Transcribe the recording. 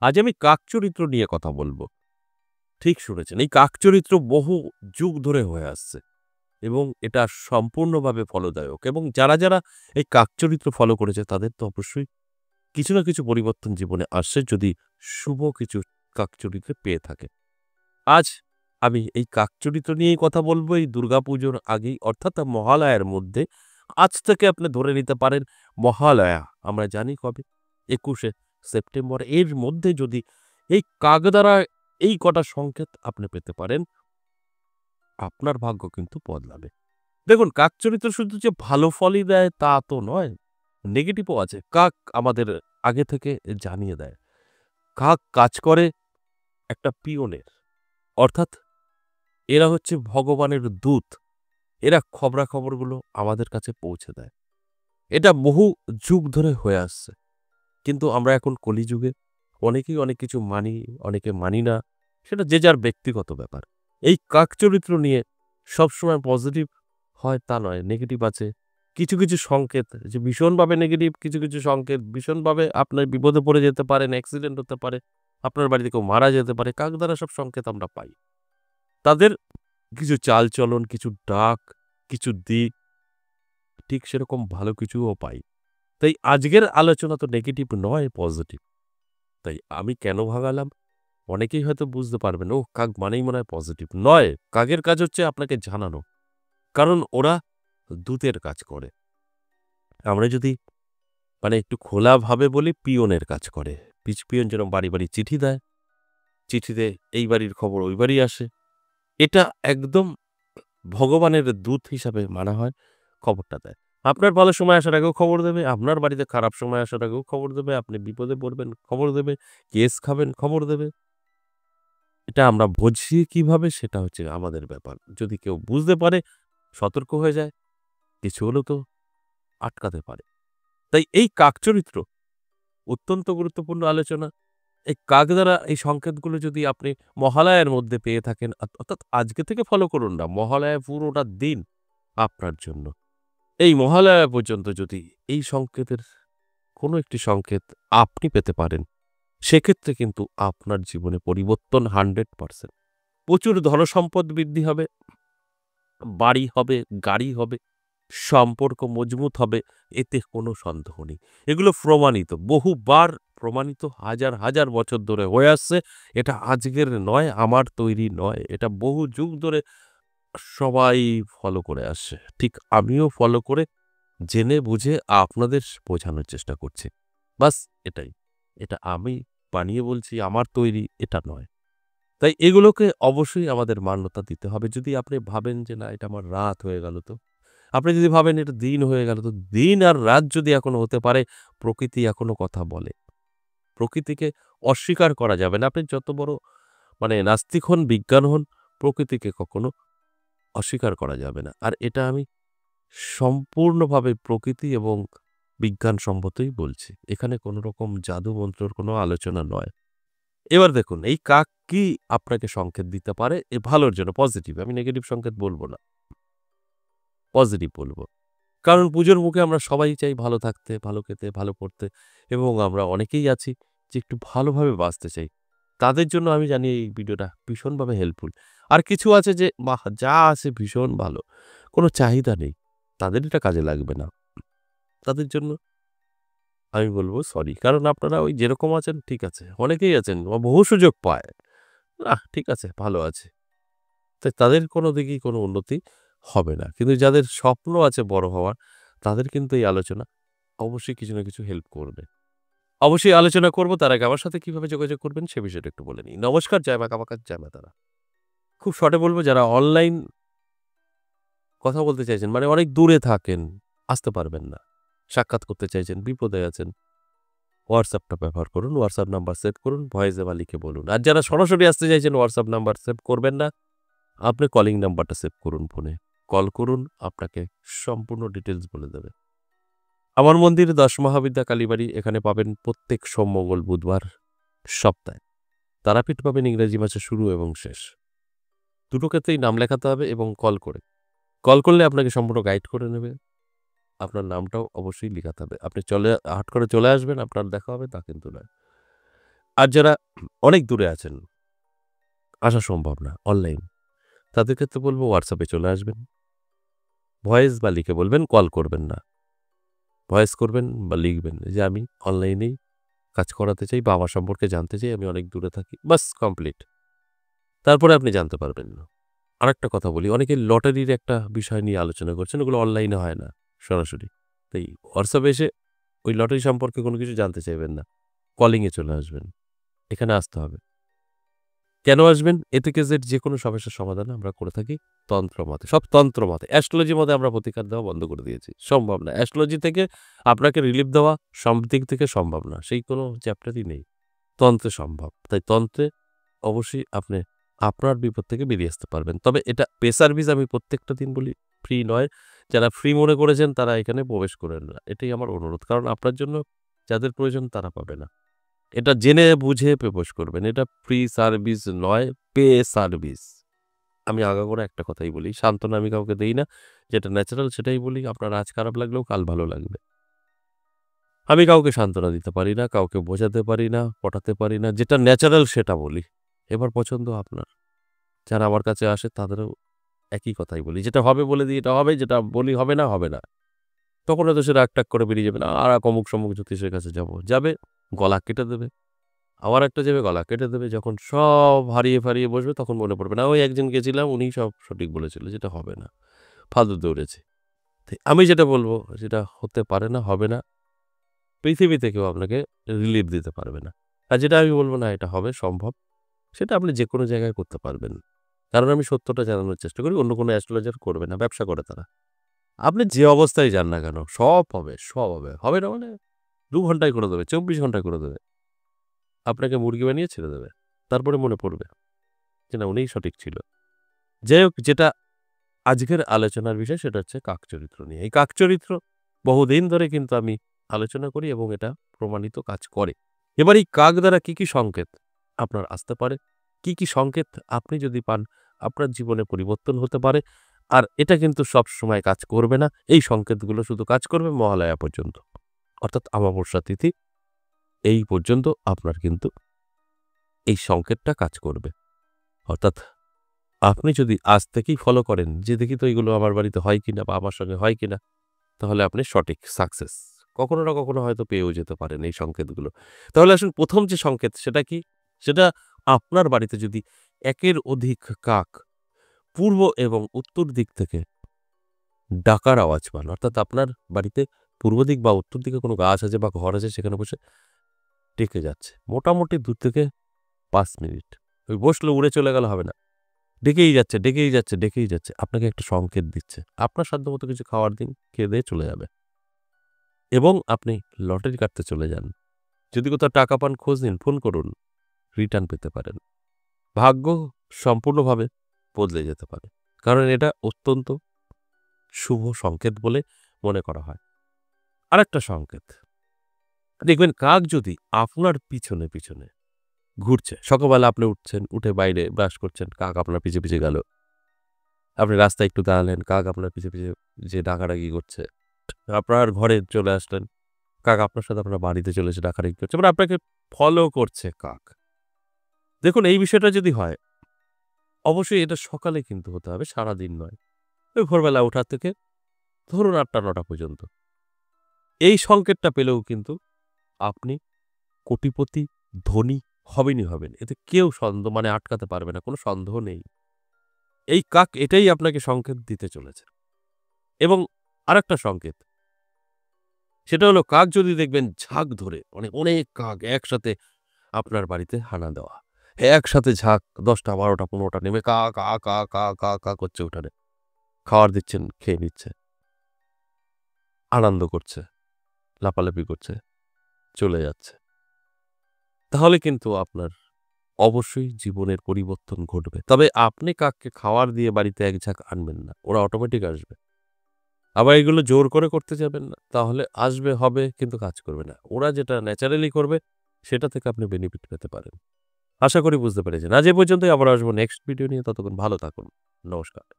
আজ আমি কাক চরিত্র নিয়ে কথা বলব। ঠিক শুনেছেন। এই কাক চরিত্র বহু যুগ ধরে হয়ে আসছে এবং এটা সম্পূর্ণভাবে ফলদায়ক এবং যারা এই কাক চরিত্র ফলো করেছে তাদের তো অবশ্যই কিছু না কিছু পরিবর্তন জীবনে আসছে যদি শুভ কিছু কাক চরিত্রে পেয়ে থাকে। আজ আমি এই কাক চরিত্র নিয়েই কথা বলব এই দুর্গাপুজোর আগেই অর্থাৎ মহালয়ার মধ্যে। আজ থেকে আপনি ধরে নিতে পারেন মহালয়া আমরা জানি কবে? ২১শে সেপ্টেম্বর। এর মধ্যে যদি এই কাক দ্বারা এই কটা সংকেত আপনি পেতে পারেন, আপনার ভাগ্য কিন্তু বদলাবে। দেখুন কাক চরিত্র শুধু যে ভালো ফলই দেয় তা তো নয়, নেগেটিভও আছে। কাক আমাদের আগে থেকে জানিয়ে দেয়। কাক কাজ করে একটা পিয়নের। অর্থাৎ এরা হচ্ছে ভগবানের দূত। এরা খবরাখবরগুলো আমাদের কাছে পৌঁছে দেয়। এটা বহু যুগ ধরে হয়ে আসছে। কিন্তু আমরা এখন কলিযুগে অনেকেই অনেক কিছু মানি, অনেকে মানি না। সেটা যে যার ব্যক্তিগত ব্যাপার। এই কাক চরিত্র নিয়ে সবসময় পজিটিভ হয় তা নয়, নেগেটিভ আছে। কিছু সংকেত যে ভীষণভাবে নেগেটিভ, কিছু সংকেত ভীষণভাবে আপনার বিপদে পড়ে যেতে পারেন, অ্যাক্সিডেন্ট হতে পারে, আপনার বাড়িতে কেউ মারা যেতে পারে। কাক দ্বারা সব সংকেত আমরা পাই। তাদের কিছু চালচলন, কিছু ডাক, কিছু দিক ঠিক সেরকম ভালো কিছুও পাই। তাই আজকের আলোচনা তো নেগেটিভ নয়, পজিটিভ। তাই আমি কেন ভাগালাম? অনেকেই হয়তো বুঝতে পারবেন, ওহ! কাক মানেই মনে হয় পজিটিভ। নয়, কাকের কাজ হচ্ছে আপনাকে জানানো। কারণ ওরা দূতের কাজ করে। আমরা যদি একটু খোলাভাবে বলি, পিয়নের কাজ করে। পিয়ন যেরকম বাড়ি চিঠি দেয়, চিঠিতে এই বাড়ির খবর ওই বাড়ি আসে। এটা একদম ভগবানের দূত হিসাবে মানা হয়, খবরটা দেয়। আপনার ভালো সময় আসার আগেও খবর দেবে, আপনার বাড়িতে খারাপ সময় আসার আগেও খবর দেবে, আপনি বিপদে পড়বেন, খবর দেবে, কেস খাবেন, খবর দেবে। এটা আমরা বুঝি কিভাবে সেটা হচ্ছে আমাদের ব্যাপার। যদি কেউ বুঝতে পারে, সতর্ক হয়ে যায়, কিছু হলেও তো আটকাতে পারে। তাই এই কাক চরিত্র অত্যন্ত গুরুত্বপূর্ণ আলোচনা। এই কাক দ্বারা এই সংকেতগুলো যদি আপনি মহালয়ার মধ্যে পেয়ে থাকেন, অর্থাৎ আজকে থেকে ফলো করুন না, মহালয়া পুরোটা দিন আপনার জন্য। এই মহালয়া পর্যন্ত যদি এই সংকেতের কোনো একটি সংকেত আপনি পেতে পারেন, সেক্ষেত্রে কিন্তু আপনার জীবনে পরিবর্তন 100%। প্রচুর ধনসম্পদ বৃদ্ধি হবে, বাড়ি হবে, গাড়ি হবে, সম্পর্ক মজবুত হবে, এতে কোনো সন্দেহ নেই। এগুলো প্রমাণিত, বহুবার প্রমাণিত, হাজার বছর ধরে হয়ে আসছে। এটা আজকের নয়, আমার তৈরি নয়। এটা বহু যুগ ধরে সবাই ফলো করে আসছে। ঠিক আমিও ফলো করে জেনে বুঝে আপনাদের বোঝানোর চেষ্টা করছি। বাস এটাই। এটা আমি বানিয়ে বলছি, আমার তৈরি, এটা নয়। তাই এগুলোকে অবশ্যই আমাদের মান্যতা দিতে হবে। যদি আপনি ভাবেন যে, "না, এটা আমার রাত হয়ে গেল তো।" আপনি যদি ভাবেন এটা দিন হয়ে গেল তো, দিন আর রাত যদি এখনো হতে পারে, প্রকৃতি এখনো কথা বলে। প্রকৃতিকে অস্বীকার করা যাবে না। আপনি যত বড় নাস্তিক হন, বিজ্ঞান হন, প্রকৃতিকে কখনো অস্বীকার করা যাবে না। আর এটা আমি সম্পূর্ণভাবে প্রকৃতি এবং বিজ্ঞানসম্মতই বলছি। এখানে কোনো রকম জাদু মন্ত্রর কোনো আলোচনা নয়। এবার দেখুন এই কাক কি আপনাকে সংকেত দিতে পারে ভালোর জন্য, পজিটিভ। আমি নেগেটিভ সংকেত বলব না, পজিটিভ বলব। কারণ পুজোর মুখে আমরা সবাই চাই ভালো থাকতে, ভালো খেতে, ভালো পড়তে এবং আমরা অনেকেই আছি যে একটু ভালোভাবে বাঁচতে চাই। তাদের জন্য আমি জানি এই ভিডিওটা ভীষণভাবে হেল্পফুল। আর কিছু আছে যে বাহ! যা আছে ভীষণ ভালো। কোনো চাহিদা নেই। তাদের এটা কাজে লাগবে না। তাদের জন্য আমি বলব সরি। কারণ আপনারা ওই যেরকম আছেন ঠিক আছে। অনেকেই আছেন বহু সুযোগ পায়। ঠিক আছে, ভালো আছে। তাই তাদের কোনো দিকেই কোনো উন্নতি হবে না। কিন্তু যাদের স্বপ্ন আছে বড় হওয়ার, তাদের কিন্তু এই আলোচনা অবশ্যই কিছু না কিছু হেল্প করবে। অবশ্যই আলোচনা করব। তার আগে আমার সাথে কিভাবে যোগাযোগ করবেন সে বিষয়টা একটু বলে নিই। নমস্কার, জয় মা কামাখ্যা, জয় মা তারা। খুব শর্টে বলব, যারা অনলাইন কথা বলতে চাইছেন, অনেক দূরে থাকেন, আসতে পারবেন না। সাক্ষাৎ করতে চাইছেন, বিপদে আছেন, WhatsApp-টা ব্যবহার করুন। WhatsApp নাম্বার সেভ করুন, ভয়েসে বা লিখে বলুন। আর যারা সরাসরি আসতে চাইছেন, WhatsApp নাম্বার সেভ করবেন না। আপনি কলিং নাম্বারটা সেভ করুন ফোনে। কল করুন, আপনাকে সম্পূর্ণ ডিটেইলস বলে দেবে। আমার মন্দির ১০ মহাবিদ্যা কালীবাড়ি। এখানে পাবেন প্রত্যেক সোম, মঙ্গল, বুধবার সপ্তাহে। তারাপীঠ পাবেন ইংরেজি মাসের শুরু এবং শেষ। দুটো ক্ষেত্রেই নাম লেখাতে হবে এবং কল করে। কল করলে আপনাকে সম্পূর্ণ গাইড করে নেবে। আপনার নামটাও অবশ্যই লিখাতে হবে। আপনি হুট করে চলে আসবেন, আপনার দেখা হবে তা কিন্তু নয়। আর যারা অনেক দূরে আছেন, আসা সম্ভব না, অনলাইন, তাদের ক্ষেত্রে বলব WhatsApp এ চলে আসবেন। ভয়েস বা লিখে বলবেন, কল করবেন না। ভয়েস করবেন বা লিখবেন যে, "আমি অনলাইনেই কাজ করাতে চাই বা আমার সম্পর্কে জানতে চাই, আমি অনেক দূরে থাকি।" বাস কমপ্লিট। তারপরে আপনি জানতে পারবেন না। আরেকটা কথা বলি, অনেকে লটারির একটা বিষয় নিয়ে আলোচনা করছেন, ওগুলো অনলাইনে হয় না, সরাসরি। তাই WhatsApp এ এসে ওই লটারি সম্পর্কে কোনো কিছু জানতে চাইবেন না। কলিং এ চলে আসবেন। এখানে আসতে হবে। কেন আসবেন? এ থেকে জেড যেকোনো সমস্যার সমাধান আমরা করে থাকি তন্ত্রমতে। সব তন্ত্রমতে। অ্যাস্ট্রোলজি মতে আমরা প্রতিকার দেওয়া বন্ধ করে দিয়েছি। সম্ভব না। অ্যাস্ট্রোলজি থেকে আপনাকে রিলিফ দেওয়া সব দিক থেকে সম্ভব না। সেই কোনো চ্যাপ্টারই নেই। তন্ত্রে সম্ভব। তাই তন্ত্রে অবশ্যই আপনি আপনার বিপদ থেকে বেরিয়ে আসতে পারবেন। তবে এটা পে সার্ভিস আমি প্রত্যেকটা দিন বলি, ফ্রি নয়। যারা ফ্রি মনে করেছেন তারা এখানে প্রবেশ করেন না। এটাই আমার অনুরোধ। কারণ আপনার জন্য যাদের প্রয়োজন তারা পাবে না। এটা জেনে বুঝে প্রবেশ করবেন। এটা ফ্রি সার্ভিস নয়, পে সার্ভিস। আমি আগাগোড়া একটা কথাই বলি। সান্ত্বনা আমি কাউকে দেই না। যেটা ন্যাচারাল সেটাই বলি। আপনার আজ খারাপ লাগলেও কাল ভালো লাগবে। আমি কাউকে সান্ত্বনা দিতে পারি না, কাউকে বোঝাতে পারি না, পটাতে পারি না। যেটা ন্যাচারাল সেটা বলি। এবার পছন্দ আপনার। যারা আমার কাছে আসে তাদেরও একই কথাই বলি। যেটা হবে বলে দিই এটা হবে, যেটা বলি হবে না, হবে না। তখন হয়তো সে রাগ-টাগ করে বেরিয়ে যাবে না। আর অমুক-সমুক জ্যোতিষের কাছে যাব। যাবে, গলা কেটে দেবে। আবার একটা যাবে গলা কেটে দেবে। যখন সব হারিয়ে ফারিয়ে বসবে তখন মনে পড়বে না, ওই একজন গেছিলাম উনিই সব সঠিক বলেছিল। যেটা হবে না। ফালতু দৌড়েছি। তাই আমি যেটা বলব যেটা হতে পারে না, হবে না। পৃথিবীতে কেউ আপনাকে রিলিফ দিতে পারবে না। আর যেটা আমি বলব না এটা হবে, সম্ভব, সেটা আপনি যেকোনো জায়গায় করতে পারবেন। কারণ আমি সত্যটা জানানোর চেষ্টা করি। অন্য কোনো অ্যাস্ট্রোলজার করবে না। ব্যবসা করে তারা। আপনি যে অবস্থায় যান না কেন সব হবে, সব হবে। হবে না মানে ২ ঘন্টায় করে দেবে, ২৪ ঘন্টায় করে দেবে। আপনাকে মুরগি বানিয়ে ছেড়ে দেবে। তারপরে মনে পড়বে যে না উনিই সঠিক ছিল। যাই হোক যেটা আজকের আলোচনার বিষয় সেটা হচ্ছে কাকচরিত্র নিয়ে। এই কাকচরিত্র বহুদিন ধরে কিন্তু আমি আলোচনা করি এবং এটা প্রমাণিত কাজ করে। এবার এই কাক দ্বারা কি সংকেত আপনার আসতে পারে, কি সংকেত আপনি যদি পান আপনার জীবনে পরিবর্তন হতে পারে। আর এটা কিন্তু সবসময় কাজ করবে না। এই সংকেতগুলো শুধু কাজ করবে মহালয়া পর্যন্ত। অর্থাৎ আমাবস্যা তিথি এই পর্যন্ত আপনার কিন্তু এই সংকেতটা কাজ করবে। অর্থাৎ আপনি যদি আজ থেকেই ফলো করেন যে দেখি তো এগুলো আমার বাড়িতে হয় কিনা বা আমার সঙ্গে হয় কিনা, তাহলে আপনি সঠিক সাকসেস কখনো না কখনো হয়তো পেয়েও যেতে পারেন এই সংকেতগুলো। তাহলে আসুন ১ম যে সংকেত সেটা কি? সেটা আপনার বাড়িতে যদি একের অধিক কাক পূর্ব এবং উত্তর দিক থেকে ডাকার আওয়াজ পান, অর্থাৎ আপনার বাড়িতে পূর্ব দিক বা উত্তর দিকে কোনো গাছ আছে বা ঘর আছে সেখানে বসে ডেকে যাচ্ছে। মোটামুটি ২ থেকে ৫ মিনিট। ওই বসলো উড়ে চলে গেল হবে না। ডেকেই যাচ্ছে, ডেকেই যাচ্ছে, ডেকেই যাচ্ছে। আপনাকে একটা সংকেত দিচ্ছে। আপনার সাধ্যমতো কিছু খাওয়ার দিন, খেয়ে-দেয়ে চলে যাবে। এবং আপনি লটারি কাটতে চলে যান। যদি কোথাও টাকা পান খোঁজ নিন, ফোন করুন, রিটার্ন পেতে পারেন। ভাগ্য সম্পূর্ণভাবে বদলে যেতে পারে। কারণ এটা অত্যন্ত শুভ সংকেত বলে মনে করা হয়। আরেকটা সংকেত, দেখবেন কাক যদি আপনার পিছনে ঘুরছে, সকালবেলা আপনি উঠছেন, উঠে বাইরে ব্রাশ করছেন, কাক আপনার পিছে গেল। আপনি রাস্তায় একটু দাঁড়ালেন, কাক আপনার পিছে যে ডাকাডাকি করছে। আপনার ঘরে চলে আসলেন, কাক আপনার সাথে আপনার বাড়িতে চলে এসে ডাকাডাকি করছে। মানে আপনাকে ফলো করছে কাক। দেখুন এই বিষয়টা যদি হয়, অবশ্যই এটা সকালে কিন্তু হতে হবে, সারাদিন নয়। ওই ভোরবেলা ওঠা থেকে ধরুন ৮টা-৯টা পর্যন্ত। এই সংকেতটা পেলেও কিন্তু আপনি কোটিপতি, ধনী হবেনই হবেন। এতে কেউ মানে আটকাতে পারবে না, কোনো সন্দেহ নেই। এই কাক এটাই আপনাকে সংকেত দিতে চলেছে। এবং আরেকটা সংকেত, সেটা হলো কাক যদি দেখবেন ঝাঁক ধরে অনেক কাক একসাথে আপনার বাড়িতে হানা দেওয়া। একসাথে ঝাঁক ১০টা, ১২টা, ১৫টা নেমে কা, কা, কা, কা, কা, কা করছে উঠানে। খাবার দিচ্ছেন, খেয়ে নিচ্ছে। আনন্দ করছে, লাফালাফি করছে, চলে যাচ্ছে। তাহলে কিন্তু আপনার অবশ্যই জীবনের পরিবর্তন ঘটবে। তবে আপনি কাককে খাবার দিয়ে বাড়িতে এক ঝাঁক আনবেন না। ওরা অটোমেটিক আসবে। আবার এগুলো জোর করে করতে যাবেন না। তাহলে আসবে, হবে কিন্তু কাজ করবে না। ওরা যেটা ন্যাচারালি করবে সেটা থেকে আপনি বেনিফিট পেতে পারেন। আশা করি বুঝতে পেরেছেন। আজ এ পর্যন্তই, আবার আসবো নেক্সট ভিডিও নিয়ে। ততক্ষণ ভালো থাকুন। নমস্কার।